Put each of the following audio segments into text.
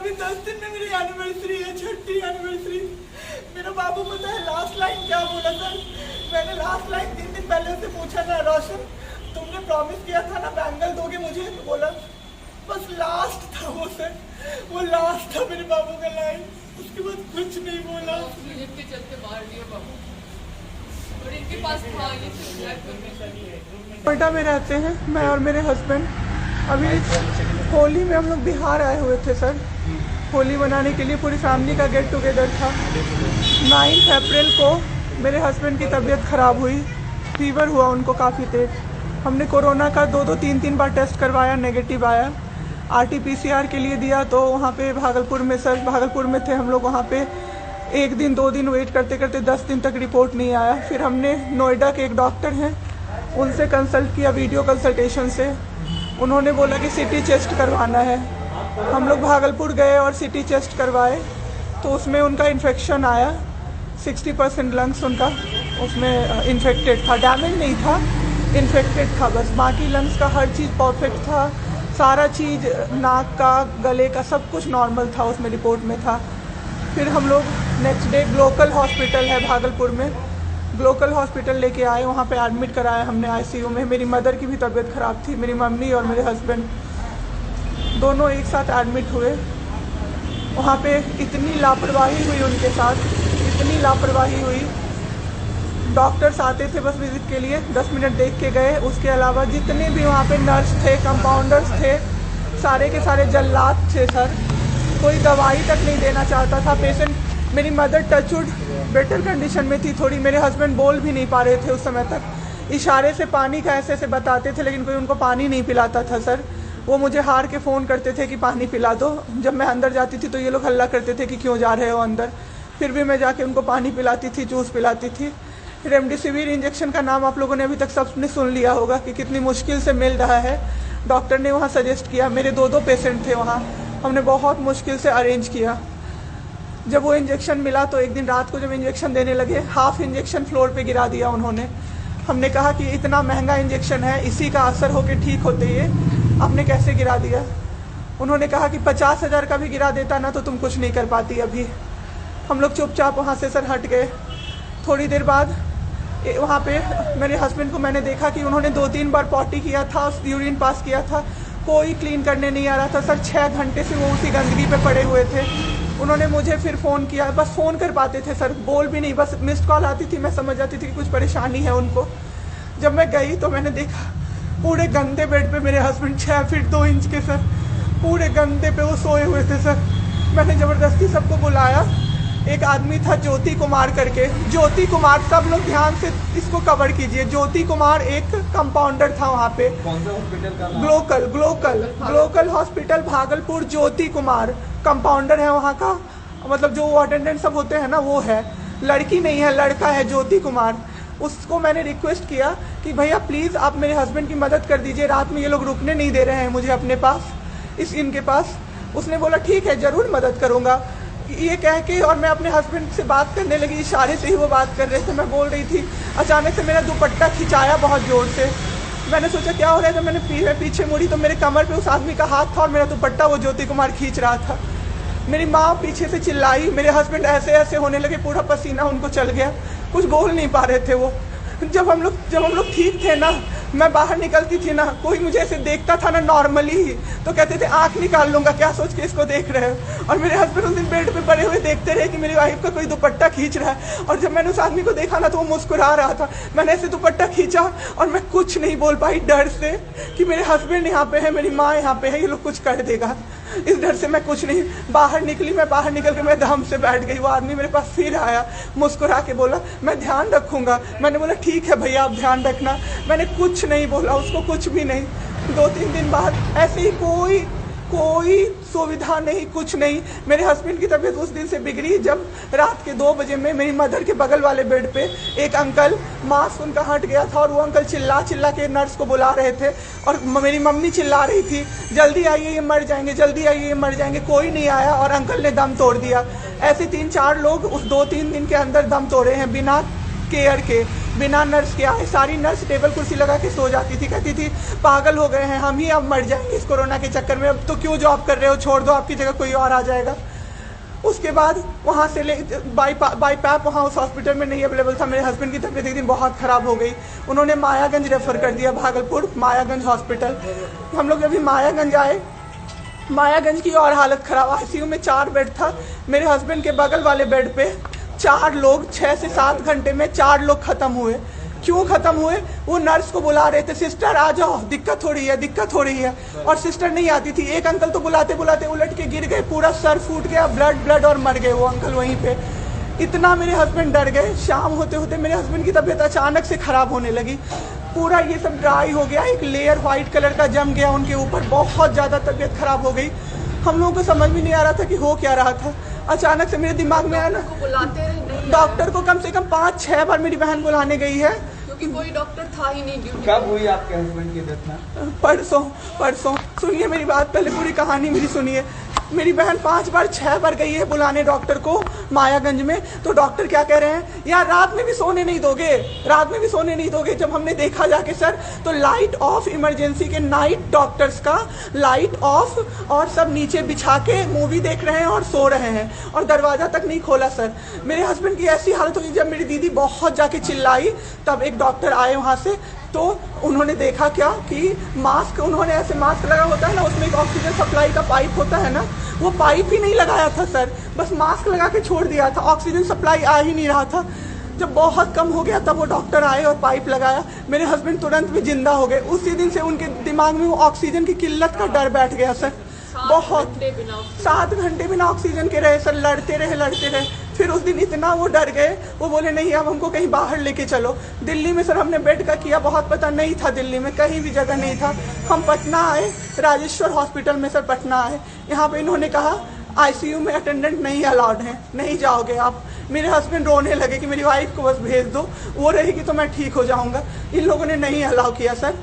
अभी 10 दिन में मेरी एनिवर्सरी है, छठी एनिवर्सरी। मेरा बाबू पता है लास्ट लाइन क्या बोला सर? मैंने लास्ट लाइन 3 दिन पहले से पूछा ना, रोशन तुमने प्रॉमिस किया था ना बैंगल दोगे मुझे? तो बोला बस लास्ट था वो सर, वो लास्ट था मेरे बाबू का लाइन। उसके बाद कुछ नहीं बोला। के चलते मार दिया बाबू, और इनके पास था ये नोएडा में रहते हैं मैं और मेरे हस्बैंड। अभी होली में हम लोग बिहार आए हुए थे सर, होली मनाने के लिए पूरी फैमिली का गेट टुगेदर था। 9 अप्रैल को मेरे हस्बैंड की तबीयत ख़राब हुई, फीवर हुआ उनको काफ़ी तेज। हमने कोरोना का 2-2, 3-3 बार टेस्ट करवाया, नेगेटिव आया। RT-PCR के लिए दिया तो वहाँ पे भागलपुर में सर, भागलपुर में थे हम लोग, वहाँ पे 1 दिन 2 दिन वेट करते करते 10 दिन तक रिपोर्ट नहीं आया। फिर हमने नोएडा के एक डॉक्टर हैं उनसे कंसल्ट किया, वीडियो कंसल्टेशन से। उन्होंने बोला कि CT चेस्ट करवाना है। हम लोग भागलपुर गए और CT चेस्ट करवाए तो उसमें उनका इन्फेक्शन आया। 60% लंग्स उनका उसमें इन्फेक्टेड था, डैमेज नहीं था, इन्फेक्टेड था बस। बाकी लंग्स का हर चीज़ परफेक्ट था, सारा चीज़ नाक का, गले का सब कुछ नॉर्मल था, उसमें रिपोर्ट में था। फिर हम लोग नेक्स्ट डे ग्लोकल हॉस्पिटल है भागलपुर में, ग्लोकल हॉस्पिटल लेके आए, वहाँ पे एडमिट कराया हमने ICU में। मेरी मदर की भी तबीयत ख़राब थी, मेरी मम्मी और मेरे हस्बैंड दोनों एक साथ एडमिट हुए। वहाँ पे इतनी लापरवाही हुई उनके साथ, इतनी लापरवाही हुई। डॉक्टर्स आते थे बस विजिट के लिए, 10 मिनट देख के गए। उसके अलावा जितने भी वहाँ पे नर्स थे, कंपाउंडर्स थे, सारे के सारे जल्लाद थे सर। कोई दवाई तक नहीं देना चाहता था पेशेंट। मेरी मदर टचवुड बेटर कंडीशन में थी थोड़ी, मेरे हस्बैंड बोल भी नहीं पा रहे थे उस समय तक। इशारे से पानी का ऐसे ऐसे बताते थे, लेकिन कोई उनको पानी नहीं पिलाता था सर। वो मुझे हार के फ़ोन करते थे कि पानी पिला दो। जब मैं अंदर जाती थी तो ये लोग हल्ला करते थे कि क्यों जा रहे हो अंदर। फिर भी मैं जाके उनको पानी पिलाती थी, जूस पिलाती थी। रेमडेसिविर इंजेक्शन का नाम आप लोगों ने अभी तक सबने सुन लिया होगा कि कितनी मुश्किल से मिल रहा है। डॉक्टर ने वहाँ सजेस्ट किया, मेरे 2-2 पेशेंट थे वहाँ, हमने बहुत मुश्किल से अरेंज किया। जब वो इंजेक्शन मिला तो एक दिन रात को जब इंजेक्शन देने लगे, हाफ इंजेक्शन फ्लोर पे गिरा दिया उन्होंने। हमने कहा कि इतना महंगा इंजेक्शन है, इसी का असर होके ठीक होते ये आपने कैसे गिरा दिया? उन्होंने कहा कि 50,000 का भी गिरा देता ना तो तुम कुछ नहीं कर पाती अभी। हम लोग चुपचाप वहाँ से सर हट गए। थोड़ी देर बाद वहाँ पे मेरे हस्बैंड को मैंने देखा कि उन्होंने 2-3 बार पॉटी किया था, यूरिन पास किया था, कोई क्लीन करने नहीं आ रहा था सर। 6 घंटे से वो उसी गंदगी पे पड़े हुए थे। उन्होंने मुझे फिर फ़ोन किया, बस फ़ोन कर पाते थे सर, बोल भी नहीं, बस मिस्ड कॉल आती थी, मैं समझ जाती थी कि कुछ परेशानी है उनको। जब मैं गई तो मैंने देखा पूरे गंदे बेड पे मेरे हस्बैंड 6 फीट 2 इंच के सर, पूरे गंदे पे वो सोए हुए थे सर। मैंने ज़बरदस्ती सबको बुलाया। एक आदमी था ज्योति कुमार करके, ज्योति कुमार, सब लोग ध्यान से इसको कवर कीजिए। ज्योति कुमार एक कंपाउंडर था वहाँ पे। कौन सा हॉस्पिटल का नाम? Glocal hospital Bhagalpur. Jyoti Kumar compounder है वहाँ का, मतलब जो अटेंडेंट सब होते हैं ना वो है, लड़की नहीं है लड़का है ज्योति कुमार। उसको मैंने रिक्वेस्ट किया कि भैया प्लीज़ आप मेरे हस्बैंड की मदद कर दीजिए, रात में ये लोग रुकने नहीं दे रहे हैं मुझे अपने पास, इनके पास। उसने बोला ठीक है ज़रूर मदद करूँगा, ये कह के, और मैं अपने हस्बैंड से बात करने लगी, इशारे से ही वो बात कर रहे थे, मैं बोल रही थी। अचानक से मेरा दुपट्टा खिंचाया बहुत ज़ोर से। मैंने सोचा क्या हो रहा है, जब मैंने पीछे मुड़ी तो मेरे कमर पे उस आदमी का हाथ था और मेरा दुपट्टा वो ज्योति कुमार खींच रहा था। मेरी माँ पीछे से चिल्लाई, मेरे हस्बैंड ऐसे ऐसे होने लगे, पूरा पसीना उनको चल गया, कुछ बोल नहीं पा रहे थे वो। जब हम लोग ठीक थे ना, मैं बाहर निकलती थी ना, कोई मुझे ऐसे देखता था ना नॉर्मली ही तो कहते थे आंख निकाल लूंगा, क्या सोच के इसको देख रहे हो। और मेरे हस्बैंड उस दिन बेड पे पड़े हुए देखते रहे कि मेरी वाइफ का कोई दुपट्टा खींच रहा है। और जब मैंने उस आदमी को देखा ना तो वो मुस्कुरा रहा था। मैंने ऐसे दुपट्टा खींचा और मैं कुछ नहीं बोल पाई डर से कि मेरे हस्बैंड यहाँ पे है, मेरी माँ यहाँ पे है, ये लोग कुछ कर देगा। इस डर से मैं कुछ नहीं बाहर निकली। मैं बाहर निकल के मैं दम से बैठ गई। वो आदमी मेरे पास फिर आया, मुस्कुरा के बोला मैं ध्यान रखूंगा। मैंने बोला ठीक है भैया आप ध्यान रखना। मैंने कुछ नहीं बोला उसको, कुछ भी नहीं। 2-3 दिन बाद ऐसे ही कोई सुविधा नहीं, कुछ नहीं। मेरे हस्बैंड की तबीयत उस दिन से बिगड़ी जब रात के 2 बजे में मेरी मदर के बगल वाले बेड पे एक अंकल, मास्क उनका हट गया था और वो अंकल चिल्ला के नर्स को बुला रहे थे और मेरी मम्मी चिल्ला रही थी जल्दी आइए ये मर जाएंगे, जल्दी आइए ये मर जाएंगे। कोई नहीं आया और अंकल ने दम तोड़ दिया। ऐसे 3-4 लोग उस 2-3 दिन के अंदर दम तोड़े हैं बिना केयर के। बिना नर्स के आए। सारी नर्स टेबल कुर्सी लगा के सो जाती थी, कहती थी पागल हो गए हैं हम ही, अब मर जाएंगे इस कोरोना के चक्कर में, अब तो क्यों जॉब कर रहे हो, छोड़ दो, आपकी जगह कोई और आ जाएगा। उसके बाद वहाँ से बाई पैप वहाँ उस हॉस्पिटल में नहीं अवेलेबल था। मेरे हस्बैंड की तबीयत एक दिन बहुत ख़राब हो गई, उन्होंने मायागंज रेफ़र कर दिया, भागलपुर मायागंज हॉस्पिटल। हम लोग जब भी मायागंज आए, मायागंज की और हालत ख़राब, आईसीयू में 4 बेड था। मेरे हस्बैंड के बगल वाले बेड पे 4 लोग 6 से 7 घंटे में 4 लोग ख़त्म हुए। क्यों ख़त्म हुए? वो नर्स को बुला रहे थे, सिस्टर आ जाओ, दिक्कत हो रही है, दिक्कत हो रही है, और सिस्टर नहीं आती थी। एक अंकल तो बुलाते बुलाते उलट के गिर गए, पूरा सर फूट गया, ब्लड और मर गए वो अंकल वहीं पे। इतना मेरे हस्बैंड डर गए। शाम होते होते मेरे हस्बैंड की तबीयत अचानक से ख़राब होने लगी, पूरा ये सब ड्राई हो गया, एक लेयर वाइट कलर का जम गया उनके ऊपर, बहुत ज़्यादा तबीयत ख़राब हो गई। हम लोगों को समझ में नहीं आ रहा था कि हो क्या रहा था। अचानक से मेरे दिमाग में आया ना, डॉक्टर को कम से कम 5-6 बार मेरी बहन बुलाने गई है, क्योंकि कोई डॉक्टर था ही नहीं ड्यूटी। कब हुई आपके हस्बैंड की डेथ ना? परसों। सुनिए मेरी बात, पहले पूरी कहानी मेरी सुनिए। मेरी बहन 5 बार 6 बार गई है बुलाने डॉक्टर को मायागंज में, तो डॉक्टर क्या कह रहे हैं, यार रात में भी सोने नहीं दोगे, रात में भी सोने नहीं दोगे। जब हमने देखा जाके सर, तो लाइट ऑफ, इमरजेंसी के नाइट डॉक्टर्स का लाइट ऑफ, और सब नीचे बिछा के मूवी देख रहे हैं और सो रहे हैं, और दरवाज़ा तक नहीं खोला सर। मेरे हस्बैंड की ऐसी हालत हुई, जब मेरी दीदी बहुत जाके चिल्लाई, तब एक डॉक्टर आए वहाँ से, तो उन्होंने देखा क्या कि मास्क, उन्होंने ऐसे मास्क लगा होता है ना, उसमें एक ऑक्सीजन सप्लाई का पाइप होता है ना, वो पाइप ही नहीं लगाया था सर, बस मास्क लगा के छोड़ दिया था, ऑक्सीजन सप्लाई आ ही नहीं रहा था। जब बहुत कम हो गया तब वो डॉक्टर आए और पाइप लगाया, मेरे हस्बैंड तुरंत भी जिंदा हो गए। उसी दिन से उनके दिमाग में वो ऑक्सीजन की किल्लत का डर बैठ गया सर। बहुत 7 घंटे बिना ऑक्सीजन के रहे सर, लड़ते रहे। फिर उस दिन इतना वो डर गए, वो बोले नहीं अब हमको कहीं बाहर लेके चलो। दिल्ली में सर हमने बेड का किया, बहुत पता नहीं था, दिल्ली में कहीं भी जगह नहीं था। हम पटना आए, राजेश्वर हॉस्पिटल में सर पटना आए। यहाँ पे इन्होंने कहा आईसीयू में अटेंडेंट नहीं अलाउड है, नहीं जाओगे आप। मेरे हस्बैंड रोने लगे कि मेरी वाइफ को बस भेज दो, वो रहेगी तो मैं ठीक हो जाऊंगा। इन लोगों ने नहीं अलाउ किया सर।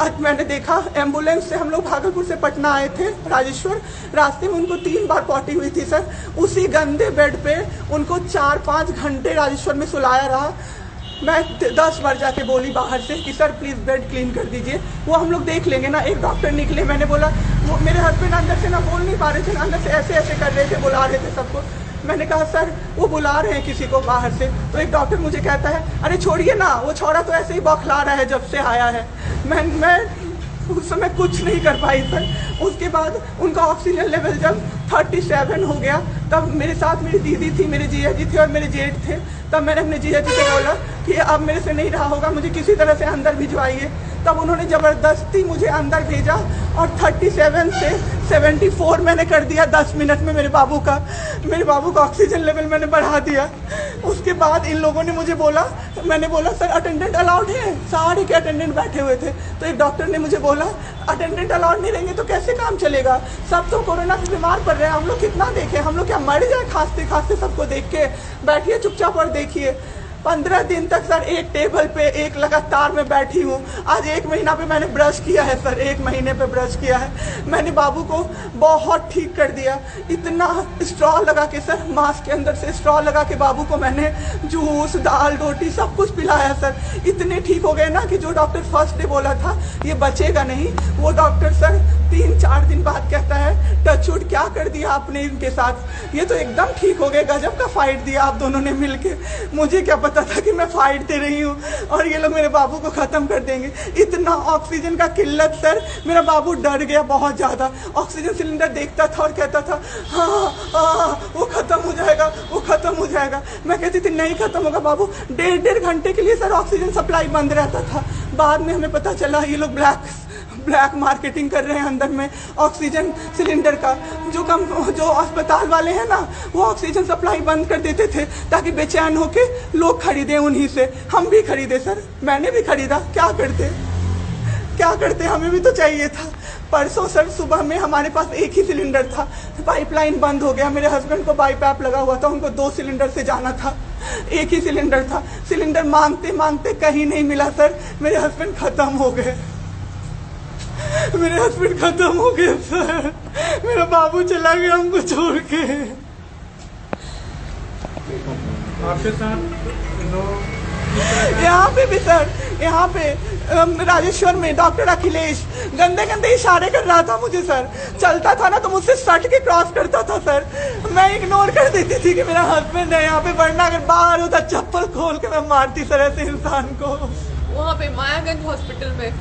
आज मैंने देखा, एम्बुलेंस से हम लोग भागलपुर से पटना आए थे राजेश्वर, रास्ते में उनको 3 बार पॉटी हुई थी सर। उसी गंदे बेड पे उनको 4-5 घंटे राजेश्वर में सुलाया रहा। मैं 10 बार जाके बोली बाहर से कि सर प्लीज़ बेड क्लीन कर दीजिए, वो हम लोग देख लेंगे ना। एक डॉक्टर निकले, मैंने बोला, वो मेरे हस्बैंड अंदर से ना बोल नहीं पा रहे थे, अंदर से ऐसे कर रहे थे, बुला रहे थे सबको। मैंने कहा सर वो बुला रहे हैं किसी को बाहर से, तो एक डॉक्टर मुझे कहता है अरे छोड़िए ना, वो छोरा तो ऐसे ही बौखला रहा है जब से आया है। मैं उस समय कुछ नहीं कर पाई सर। उसके बाद उनका ऑक्सीजन लेवल जब 37 हो गया, तब मेरे साथ मेरी दीदी थी, मेरे जीजा जी थे और मेरे जेठ थे। तब मैंने अपने जीजा जी से बोला कि अब मेरे से नहीं रहा होगा, मुझे किसी तरह से अंदर भिजवाइए। तब उन्होंने ज़बरदस्ती मुझे अंदर भेजा और 37 से 74 मैंने कर दिया 10 मिनट में। मेरे बाबू का ऑक्सीजन लेवल मैंने बढ़ा दिया। उसके बाद इन लोगों ने मुझे बोला, मैंने बोला सर अटेंडेंट अलाउड है, सारे के अटेंडेंट बैठे हुए थे। तो एक डॉक्टर ने मुझे बोला अटेंडेंट अलाउड नहीं रहेंगे तो कैसे काम चलेगा, सब तो कोरोना से बीमार पड़ रहे हैं, हम लोग कितना देखें, हम लोग क्या मर जाए खांसते खांसते सबको देख के, बैठिए चुपचाप और देखिए। 15 दिन तक सर एक टेबल पे एक लगातार मैं बैठी हूँ। आज 1 महीना पे मैंने ब्रश किया है सर, 1 महीने पे ब्रश किया है मैंने। बाबू को बहुत ठीक कर दिया, इतना स्ट्रॉ लगा के सर, मास्क के अंदर से स्ट्रॉ लगा के बाबू को मैंने जूस, दाल, रोटी सब कुछ पिलाया सर। इतने ठीक हो गए ना कि जो डॉक्टर फर्स्ट डे बोला था ये बचेगा नहीं, वो डॉक्टर सर 3-4 दिन बाद कहता है टचवुड क्या कर दिया आपने इनके साथ, ये तो एकदम ठीक हो गए, गजब का फाइट दिया आप दोनों ने मिलके। मुझे क्या पता था कि मैं फाइट दे रही हूँ और ये लोग मेरे बाबू को खत्म कर देंगे। इतना ऑक्सीजन का किल्लत सर, मेरा बाबू डर गया बहुत ज़्यादा। ऑक्सीजन सिलेंडर देखता था और कहता था हाँ वो खत्म हो जाएगा, वो खत्म हो जाएगा। मैं कहती थी नहीं खत्म होगा बाबू। 1.5 घंटे के लिए सर ऑक्सीजन सप्लाई बंद रहता था। बाद में हमें पता चला ये लोग ब्लैक मार्केटिंग कर रहे हैं अंदर में ऑक्सीजन सिलेंडर का। जो अस्पताल वाले हैं ना, वो ऑक्सीजन सप्लाई बंद कर देते थे ताकि बेचैन होके लोग खरीदें उन्हीं से। हम भी खरीदे सर, मैंने भी खरीदा, क्या करते हमें भी तो चाहिए था। परसों सर सुबह में हमारे पास एक ही सिलेंडर था, पाइपलाइन बंद हो गया। मेरे हस्बैंड को बाईपैप लगा हुआ था, उनको 2 सिलेंडर से जाना था, एक ही सिलेंडर था। सिलेंडर मांगते मांगते कहीं नहीं मिला सर, मेरे हस्बैंड खत्म हो गए सर। मेरा बाबू चला गया हमको छोड़ के। आपके साथ जो यहाँ पे भी सर, यहाँ पे राजेश्वर में डॉक्टर अखिलेश गंदे गंदे इशारे कर रहा था मुझे सर। चलता था ना तो मुझसे सट के क्रॉस करता था सर। मैं इग्नोर कर देती थी कि मेरा हस्बैंड है यहाँ पे, वरना अगर बाहर होता चप्पल खोल के मैं मारती सर ऐसे इंसान को। वहाँ पे मायागंज हॉस्पिटल में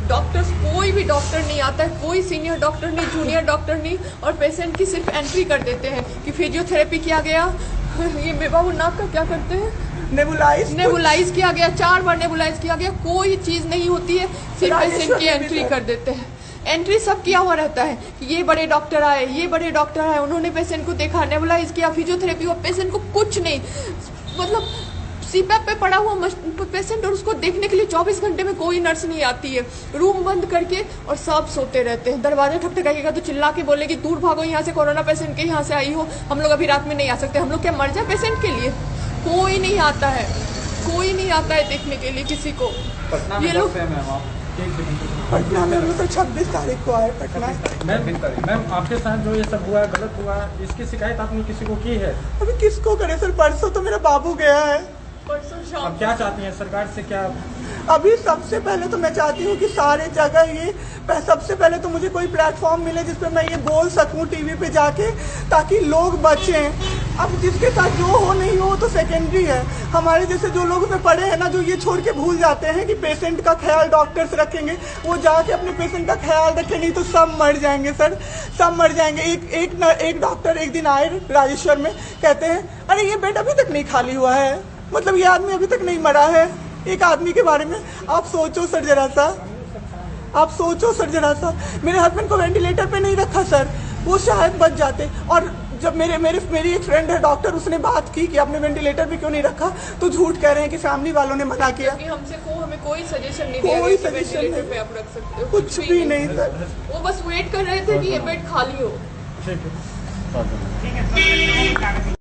डॉक्टर्स, कोई भी डॉक्टर नहीं आता है, कोई सीनियर डॉक्टर नहीं, जूनियर डॉक्टर नहीं, और पेशेंट की सिर्फ एंट्री कर देते हैं कि फिजियोथेरेपी किया गया, ये बाबू नाक का क्या करते हैं, नेबुलाइज किया गया, 4 बार नेबुलाइज किया गया, कोई चीज़ नहीं होती है, सिर्फ पेशेंट की एंट्री कर देते हैं। एंट्री सब किया हुआ रहता है कि ये बड़े डॉक्टर आए, ये बड़े डॉक्टर आए, उन्होंने पेशेंट को देखा, नेबुलाइज किया, फिजियोथेरेपी हुआ, पेशेंट को कुछ नहीं, मतलब सीपैप पे पड़ा हुआ पेशेंट, और उसको देखने के लिए 24 घंटे में कोई नर्स नहीं आती है, रूम बंद करके, और सब सोते रहते हैं। दरवाजा ठकठकाएगा तो चिल्ला के बोलेगी दूर भागो यहाँ से, कोरोना पेशेंट के यहाँ से आई हो, हम लोग अभी रात में नहीं आ सकते। हम लोग क्या मर जाए पेशेंट के लिए? कोई नहीं आता है, कोई नहीं आता है देखने के लिए किसी को। पटना ये में लोग पटना में हम लोग तो 26 तारीख को आए पटना। मैम आपके साथ जो ये सब हुआ है, गलत हुआ है, इसकी शिकायत आपने किसी को की है? अभी किसको करे सर? परसों तो मेरा बाबू गया है। परसों शाम अब क्या चाहती हैं सरकार से? क्या अभी सबसे पहले तो मैं चाहती हूँ कि सारे जगह ये, सबसे पहले तो मुझे कोई प्लेटफॉर्म मिले जिस पे मैं ये बोल सकूँ टीवी पे जाके, ताकि लोग बचें। अब जिसके साथ जो हो नहीं हो तो सेकेंडरी है। हमारे जैसे जो लोग में पड़े हैं ना, जो ये छोड़ के भूल जाते हैं कि पेशेंट का ख्याल डॉक्टर्स रखेंगे, वो जाके अपने पेशेंट का ख्याल रखें, नहीं तो सब मर जाएंगे सर, सब मर जाएंगे। एक डॉक्टर एक दिन आए राजेश्वर में, कहते हैं अरे ये बेड अभी तक नहीं खाली हुआ है, मतलब ये आदमी अभी तक नहीं मरा है। एक आदमी के बारे में आप सोचो सर जरा सा, आप सोचो सर जरा सा। मेरे हस्बैंड को वेंटिलेटर पे नहीं रखा सर, वो शायद बच जाते। और जब मेरी एक फ्रेंड है डॉक्टर, उसने बात की कि आपने वेंटिलेटर पे क्यों नहीं रखा, तो झूठ कह रहे हैं कि फैमिली वालों ने मना किया। हमें कोई सजेशन नहीं दिया, कोई सजेशन नहीं, पे आप रख सकते हो, कुछ भी नहीं सर। वो बस वेट कर रहे थे कि ये बेड खाली हो। ठीक है।